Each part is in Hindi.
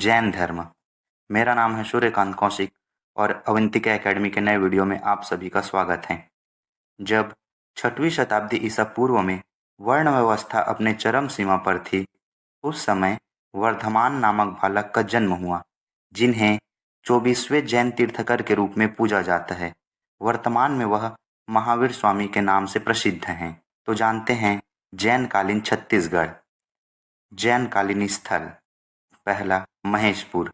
जैन धर्म। मेरा नाम है सूर्यकांत कौशिक और अवंतिका एकेडमी के नए वीडियो में आप सभी का स्वागत है। जब 6वीं शताब्दी ईसा पूर्व में वर्ण व्यवस्था अपने चरम सीमा पर थी, उस समय वर्धमान नामक बालक का जन्म हुआ, जिन्हें 24वें जैन तीर्थकर के रूप में पूजा जाता है। वर्तमान में वह महावीर स्वामी के नाम से प्रसिद्ध हैं। तो जानते हैं जैन कालीन छत्तीसगढ़। जैन कालीन स्थल पहला, महेशपुर।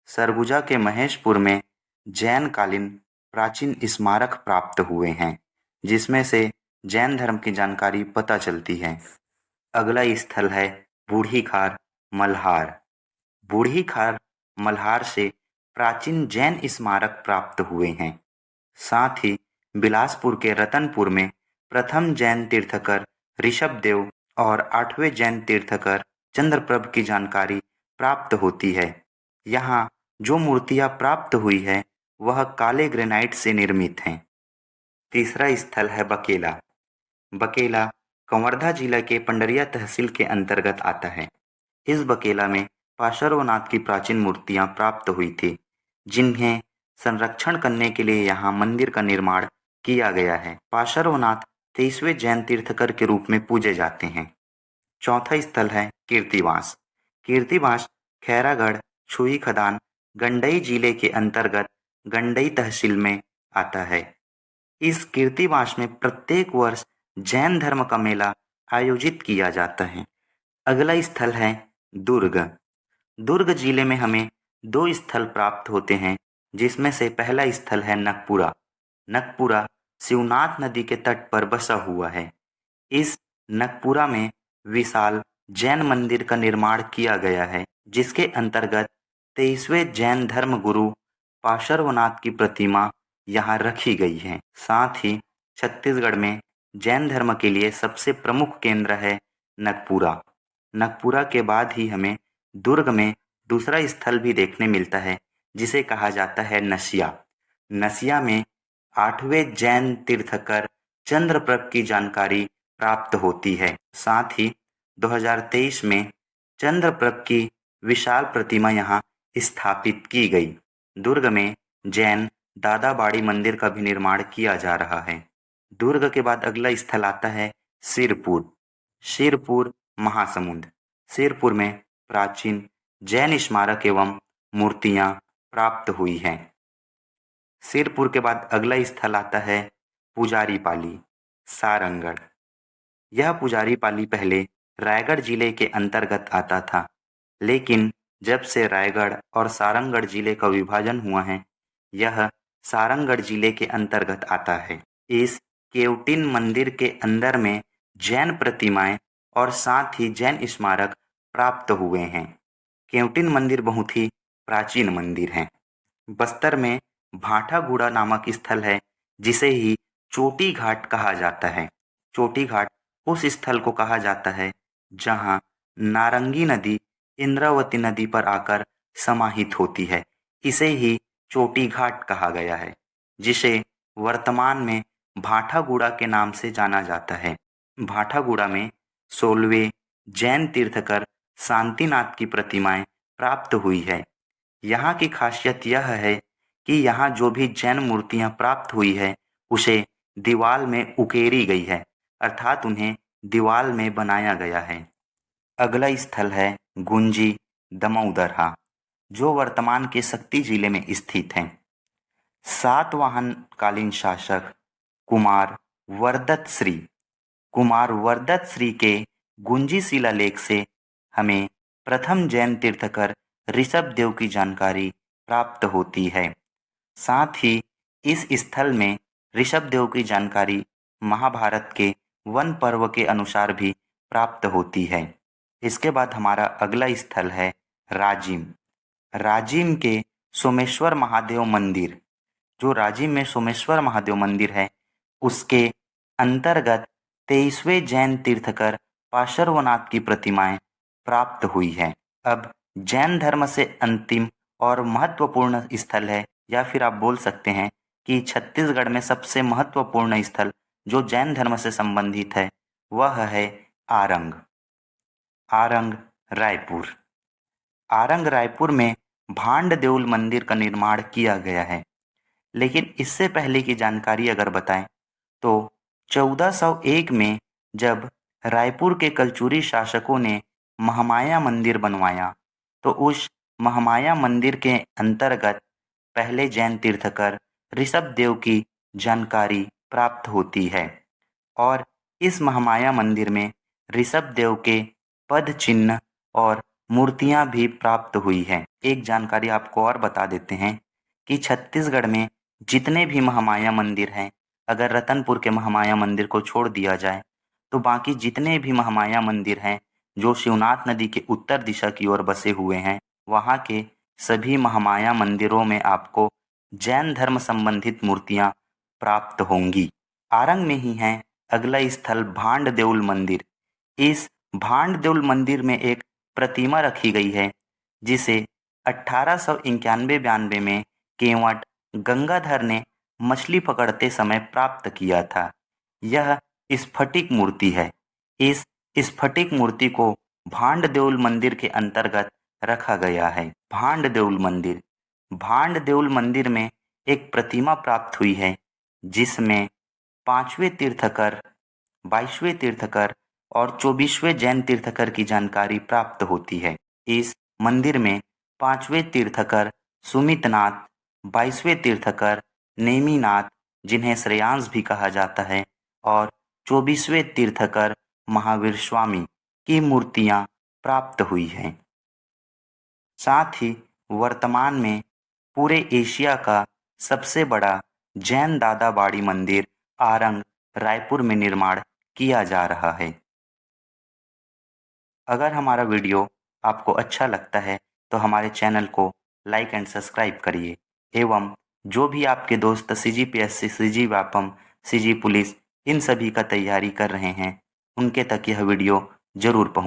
सरगुजा के महेशपुर में जैन कालीन प्राचीन स्मारक प्राप्त हुए हैं, जिसमें से जैन धर्म की जानकारी पता चलती है। अगला स्थल है बूढ़ी खार, मल्हार। बूढ़ी खार मल्हार से प्राचीन जैन स्मारक प्राप्त हुए हैं। साथ ही बिलासपुर के रतनपुर में प्रथम जैन तीर्थकर ऋषभदेव और 8वें जैन तीर्थकर चंद्रप्रभ की जानकारी प्राप्त होती है। यहाँ जो मूर्तियाँ प्राप्त हुई है वह काले ग्रेनाइट से निर्मित हैं। तीसरा स्थल है बकेला। बकेला कवर्धा जिला के पंडरिया तहसील के अंतर्गत आता है। इस बकेला में पार्श्वनाथ की प्राचीन मूर्तियाँ प्राप्त हुई थी, जिन्हें संरक्षण करने के लिए यहाँ मंदिर का निर्माण किया गया है। पार्श्वनाथ 23वें जैन तीर्थकर के रूप में पूजे जाते हैं। चौथा स्थल है कीर्तिवास। कीर्तिवास खैरागढ़ छुई खदान गंडई जिले के अंतर्गत गंडई तहसील में आता है। इस कीर्तिवास में प्रत्येक वर्ष जैन धर्म का मेला आयोजित किया जाता है। अगला स्थल है दुर्ग। दुर्ग जिले में हमें 2 स्थल प्राप्त होते हैं, जिसमें से पहला स्थल है नकपुरा। नकपुरा शिवनाथ नदी के तट पर बसा हुआ है। इस नकपुरा में विशाल जैन मंदिर का निर्माण किया गया है, जिसके अंतर्गत 23वें जैन धर्म गुरु पार्श्वनाथ की प्रतिमा यहाँ रखी गई है। साथ ही छत्तीसगढ़ में जैन धर्म के लिए सबसे प्रमुख केंद्र है नकपुरा। नकपुरा के बाद ही हमें दुर्ग में दूसरा स्थल भी देखने मिलता है, जिसे कहा जाता है नसिया। नसिया में 8वें जैन तीर्थकर चंद्रप्रभ की जानकारी प्राप्त होती है। साथ ही 2023 में चंद्रप्रभ की विशाल प्रतिमा यहाँ स्थापित की गई। दुर्ग में जैन दादाबाड़ी मंदिर का भी निर्माण किया जा रहा है। दुर्ग के बाद अगला स्थल आता है सिरपुर। सिरपुर महासमुंद। सिरपुर में प्राचीन जैन स्मारक एवं मूर्तियाँ प्राप्त हुई हैं। सिरपुर के बाद अगला स्थल आता है पुजारी पाली, सारंगढ़। यह पुजारी पाली पहले रायगढ़ जिले के अंतर्गत आता था, लेकिन जब से रायगढ़ और सारंगढ़ जिले का विभाजन हुआ है, यह सारंगढ़ जिले के अंतर्गत आता है। इस केवटिन मंदिर के अंदर में जैन प्रतिमाएं और साथ ही जैन स्मारक प्राप्त हुए हैं। केवटिन मंदिर बहुत ही प्राचीन मंदिर है। बस्तर में भाटागुड़ा नामक स्थल है, जिसे ही चोटी घाट कहा जाता है। चोटी घाट उस स्थल को कहा जाता है जहां नारंगी नदी इंद्रावती नदी पर आकर समाहित होती है। इसे ही चोटी घाट कहा गया है, जिसे वर्तमान में भाटागुड़ा के नाम से जाना जाता है। भाटागुड़ा में 16वें जैन तीर्थकर शांतिनाथ की प्रतिमाएं प्राप्त हुई है। यहाँ की खासियत यह है कि यहाँ जो भी जैन मूर्तियाँ प्राप्त हुई है, उसे दीवाल में उकेरी गई है, अर्थात उन्हें दीवाल में बनाया गया है। अगला स्थल है गुंजी दमोदरहा, जो वर्तमान के शक्ति जिले में स्थित है। सातवाहन कालीन शासक कुमार वरदत श्री के गुंजी शिलालेख से हमें प्रथम जैन तीर्थकर ऋषभदेव की जानकारी प्राप्त होती है। साथ ही इस स्थल में ऋषभदेव की जानकारी महाभारत के वन पर्व के अनुसार भी प्राप्त होती है। इसके बाद हमारा अगला स्थल है राजिम। राजिम के सोमेश्वर महादेव मंदिर, जो राजिम में सोमेश्वर महादेव मंदिर है, उसके अंतर्गत 23वें जैन तीर्थकर पार्श्वनाथ की प्रतिमाएं प्राप्त हुई है। अब जैन धर्म से अंतिम और महत्वपूर्ण स्थल है, या फिर आप बोल सकते हैं कि छत्तीसगढ़ में सबसे महत्वपूर्ण स्थल जो जैन धर्म से संबंधित है, वह है आरंग। आरंग रायपुर। आरंग रायपुर में भांड देउल मंदिर का निर्माण किया गया है। लेकिन इससे पहले की जानकारी अगर बताएं तो 1401 में जब रायपुर के कलचुरी शासकों ने महामाया मंदिर बनवाया तो उस महामाया मंदिर के अंतर्गत पहले जैन तीर्थकर ऋषभ देव की जानकारी प्राप्त होती है और इस महामाया मंदिर में ऋषभ देव के पद चिन्ह और मूर्तियां भी प्राप्त हुई हैं। एक जानकारी आपको और बता देते हैं कि छत्तीसगढ़ में जितने भी महामाया मंदिर हैं, अगर रतनपुर के महामाया मंदिर को छोड़ दिया जाए तो बाकी जितने भी महामाया मंदिर हैं जो शिवनाथ नदी के उत्तर दिशा की ओर बसे हुए हैं, वहाँ के सभी महामाया मंदिरों में आपको जैन धर्म संबंधित मूर्तियां प्राप्त होंगी। आरंग में ही है अगला स्थल भांड देउल मंदिर। इस भांड देउल मंदिर में एक प्रतिमा रखी गई है जिसे 1891-92 में केवट गंगाधर ने मछली पकड़ते समय प्राप्त किया था। यह स्फटिक मूर्ति है। इस स्फटिक मूर्ति को भांड देउल मंदिर के अंतर्गत रखा गया है। भांड देउल मंदिर, भांड देउल मंदिर में एक प्रतिमा प्राप्त हुई है जिसमें 5वें तीर्थकर, 22वें तीर्थकर और 24वें जैन तीर्थकर की जानकारी प्राप्त होती है। इस मंदिर में 5वें तीर्थकर सुमितनाथ, 22वें तीर्थकर नेमिनाथ जिन्हें श्रेयांश भी कहा जाता है और 24वें तीर्थकर महावीर स्वामी की मूर्तियां प्राप्त हुई हैं। साथ ही वर्तमान में पूरे एशिया का सबसे बड़ा जैन दादाबाड़ी मंदिर आरंग रायपुर में निर्माण किया जा रहा है। अगर हमारा वीडियो आपको अच्छा लगता है तो हमारे चैनल को लाइक एंड सब्सक्राइब करिए एवं जो भी आपके दोस्त CGPSC, CG Vyapam, CG police इन सभी का तैयारी कर रहे हैं उनके तक यह वीडियो जरूर पहुँचे।